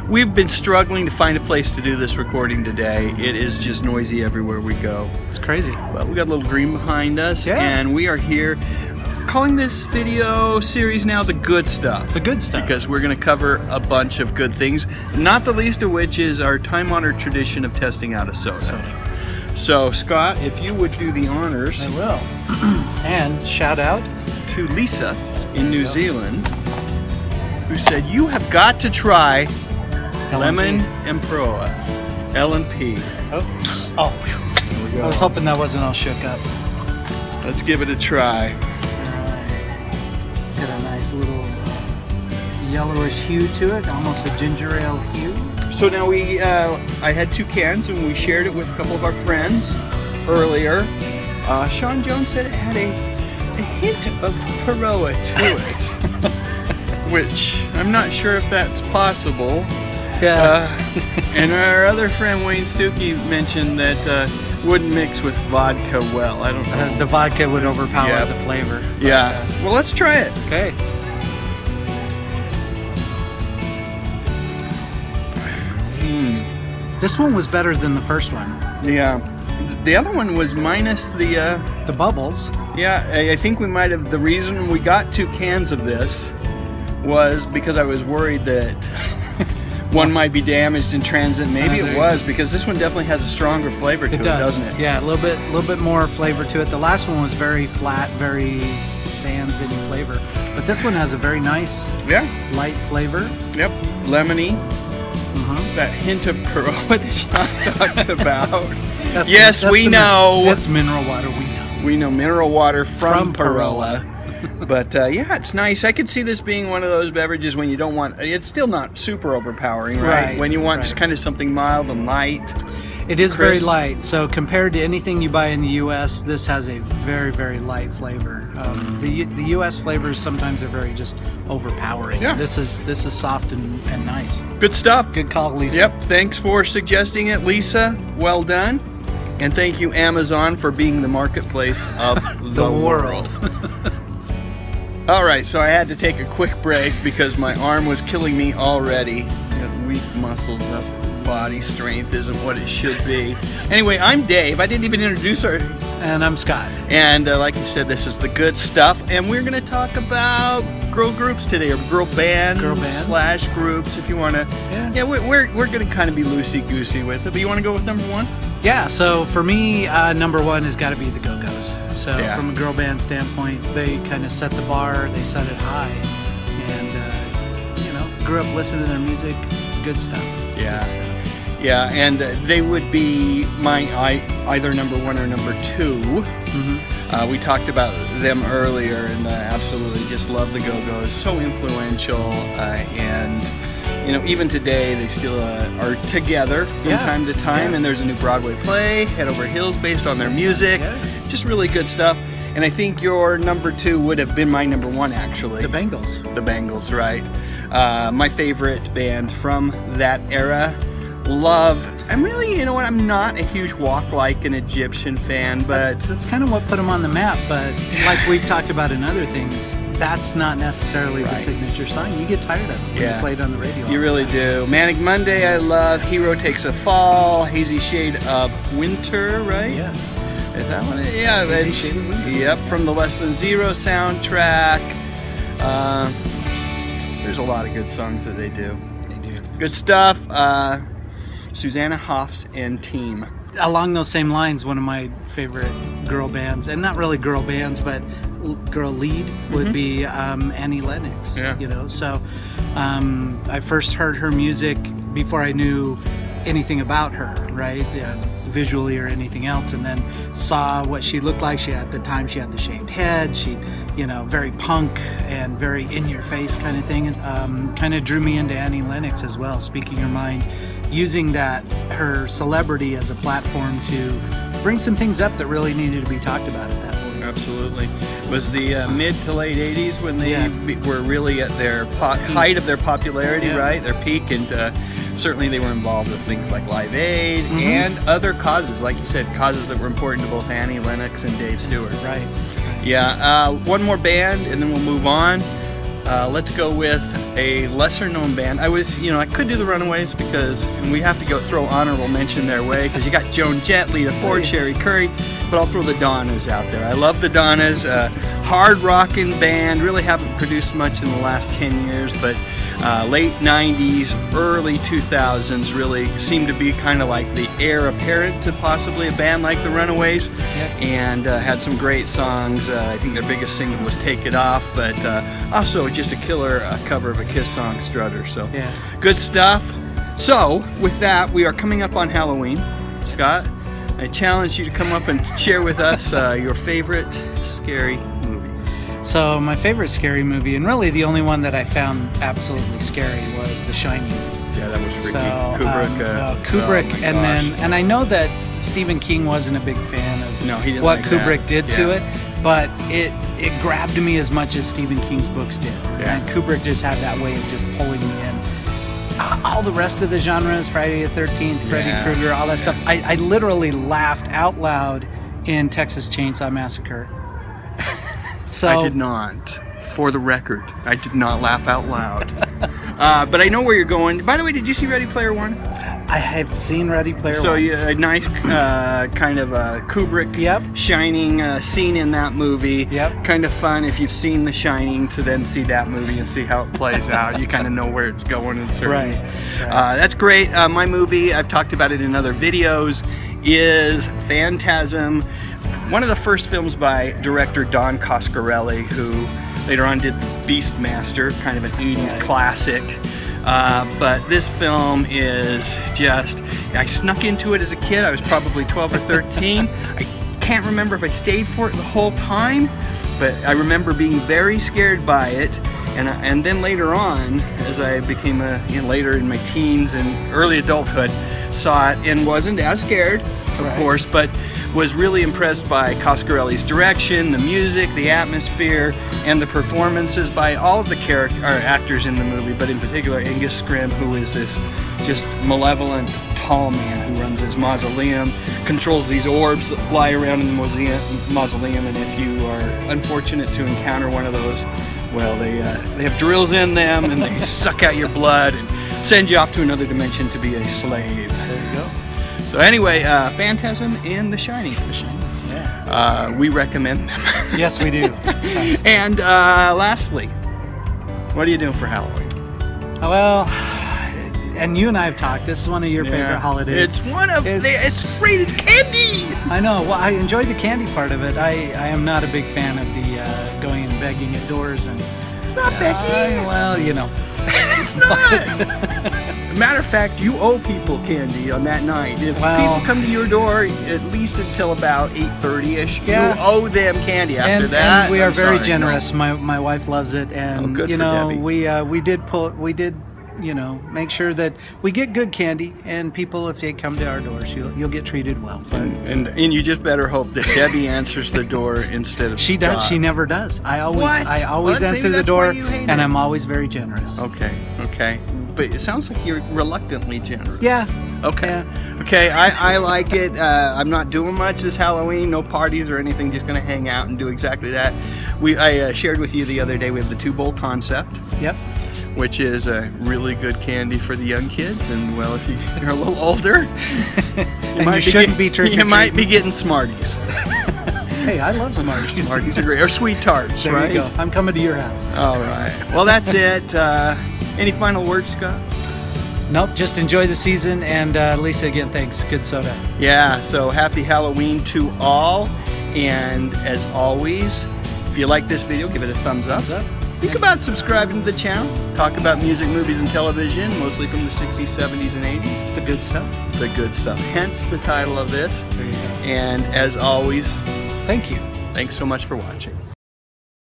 We've been struggling to find a place to do this recording today. It is just noisy everywhere we go. It's crazy. But we got a little green behind us, and we are here calling this video series now The Good Stuff. The Good Stuff. Because we're going to cover a bunch of good things, not the least of which is our time-honored tradition of testing out a soda. So, Scott, if you would do the honors. I will. And shout out to Lisa in New Zealand, who said, you have got to try Lemon and Peroa. L&P. Oh. There we go. I was hoping that wasn't all shook up. Let's give it a try. It's got a nice little yellowish hue to it, almost a ginger ale hue. So now I had 2 cans and we shared it with a couple of our friends earlier. Sean Jones said it had a hint of Peroa to it, which I'm not sure if that's possible. Yeah. And our other friend Wayne Stuckey mentioned that wouldn't mix with vodka well. I don't know. The vodka would overpower the flavor. Yeah. Well, let's try it. Okay. This one was better than the first one. Yeah. The other one was minus the bubbles. Yeah, I think we might have. The reason we got 2 cans of this was because I was worried that one might be damaged in transit. Maybe it was, because this one definitely has a stronger flavor to it, doesn't it? Yeah, a little bit more flavor to it. The last one was very flat, very sans any flavor, but this one has a very nice, light flavor. Yep, lemony. That hint of Peroa that Sean talks about. Yes, we know. That's mineral water. We know. We know mineral water from Peroa. But yeah, it's nice. I could see this being one of those beverages when you don't want. It's still not super overpowering, right? When you want just kind of something mild and light. It is very light. So compared to anything you buy in the U.S., this has a very, very light flavor. The U.S. flavors sometimes are very just overpowering. Yeah. This is soft and nice. Good stuff. Good call, Lisa. Yep. Thanks for suggesting it, Lisa. Well done. And thank you, Amazon, for being the marketplace of the world. All right, so I had to take a quick break because my arm was killing me already. Got weak muscles up. Body strength isn't what it should be. Anyway, I'm Dave. I didn't even introduce our... And I'm Scott. And like you said, this is The Good Stuff. And we're going to talk about girl groups today, or girl bands / groups, if you want to. Yeah, we're going to kind of be loosey-goosey with it. But you want to go with number 1? Yeah, so for me, number 1 has got to be the Go-Go's. So from a girl band standpoint, they kind of set the bar, they set it high. And, grew up listening to their music, good stuff. Yeah. Yeah, and they would be my either number 1 or number 2. We talked about them earlier, and absolutely just love the Go-Go's. So influential, and even today they still are together from time to time. And there's a new Broadway play, Head Over Heels, based on their music. Just really good stuff. And I think your number 2 would have been my number 1, actually. The Bangles. The Bangles, right? My favorite band from that era. Love. I'm really, I'm not a huge Walk Like an Egyptian fan, but that's kind of what put them on the map. But like we've talked about in other things, that's not necessarily the signature song. You get tired of it when you play it on the radio. You really do. Manic Monday, I love. Hero Takes a Fall. Hazy Shade of Winter, right? Yes. Is that one? Yeah. Hazy Shade of Winter. Yep, from the Less Than Zero soundtrack. There's a lot of good songs that they do. They do. Good stuff. Susanna Hoffs and Team. Along those same lines, one of my favorite girl bands, and not really girl bands, but girl lead would be Annie Lennox. Yeah. So I first heard her music before I knew anything about her, right? Visually or anything else, and then saw what she looked like. At the time, she had the shaved head. She, very punk and very in-your-face kind of thing. Kind of drew me into Annie Lennox as well. Speaking Your Mind, using her celebrity as a platform to bring some things up that really needed to be talked about at that point. Absolutely. It was the mid to late 80s when they were really at their height of their popularity, right? Their peak, and certainly they were involved with things like Live Aid and other causes, like you said, causes that were important to both Annie Lennox and Dave Stewart. Right. Yeah. One more band, and then we'll move on. Let's go with a lesser-known band. I could do the Runaways because we have to throw honorable mention their way because you got Joan Jett, Lita Ford, Sherry Curry, but I'll throw the Donnas out there. I love the Donnas, hard rocking band. Really haven't produced much in the last 10 years, but late 90s, early 2000s really seemed to be kind of like the heir apparent to possibly a band like the Runaways, and had some great songs. I think their biggest single was Take It Off, but also just a killer cover of a Kiss song, Strutter. So good stuff. So with that, we are coming up on Halloween. Scott, I challenge you to come up and share with us your favorite scary movie. So my favorite scary movie, and really the only one that I found absolutely scary, was The Shining. Yeah, that was freaky. So, Kubrick. Oh and I know that Stephen King wasn't a big fan of what Kubrick did to it, but it grabbed me as much as Stephen King's books did. Yeah. And Kubrick just had that way of just pulling me in. All the rest of the genres, Friday the 13th, Freddy Krueger, all that stuff, I literally laughed out loud in Texas Chainsaw Massacre. So I did not. For the record, I did not laugh out loud. But I know where you're going. By the way, did you see Ready Player One? I have seen Ready Player One. So a nice kind of Kubrick Shining scene in that movie. Kind of fun if you've seen The Shining to then see that movie and see how it plays out. You kind of know where it's going and certainly. That's great. My movie, I've talked about it in other videos, is Phantasm. One of the first films by director Don Coscarelli, who later on did Beastmaster, kind of an 80s classic. But this film is just, I snuck into it as a kid. I was probably 12 or 13. I can't remember if I stayed for it the whole time, but I remember being very scared by it. And then later on, as I became later in my teens and early adulthood, saw it and wasn't as scared, of course, but was really impressed by Coscarelli's direction, the music, the atmosphere, and the performances by all of the actors in the movie, but in particular Angus Scrimm, who is this just malevolent tall man who runs his mausoleum, controls these orbs that fly around in the mausoleum, and if you are unfortunate to encounter one of those, well, they have drills in them and they suck out your blood and send you off to another dimension to be a slave. There you go. So anyway, Phantasm and The Shining. We recommend them. Yes, we do. And lastly, what are you doing for Halloween? Well, and you and I have talked. This is one of your favorite holidays. It's great. It's candy. I know. Well, I enjoyed the candy part of it. I am not a big fan of the going and begging at doors and. It's not begging. Well, you know. It's not. Matter of fact, you owe people candy on that night. If people come to your door at least until about 8:30ish, you owe them candy. After that, and we are very generous. No. My wife loves it, and good for Debbie. we did make sure that we get good candy, and people, if they come to our doors, you'll get treated well. And you just better hope that Debbie answers the door instead of she Scott. does. She never does. I always answer the door, and I'm always very generous. Okay. But it sounds like you're reluctantly generous. Yeah. Okay. Yeah. Okay. I like it. I'm not doing much this Halloween. No parties or anything. Just gonna hang out and do exactly that. I shared with you the other day. We have the 2-bowl concept. Yep. Which is a really good candy for the young kids, and well, if you're a little older, you might be getting Smarties. Hey, I love Smarties. Smarties are great. Or Sweet Tarts, there right? You go. I'm coming to your house. All right. Well, that's it. Any final words, Scott? Nope. Just enjoy the season, and Lisa, again, thanks. Good soda. Yeah. So happy Halloween to all, and as always, if you like this video, give it a thumbs up. Think about subscribing to the channel. Talk about music, movies, and television, mostly from the 60s, 70s, and 80s. The good stuff. The good stuff. Hence the title of this. There you go. And as always, thank you. Thanks so much for watching.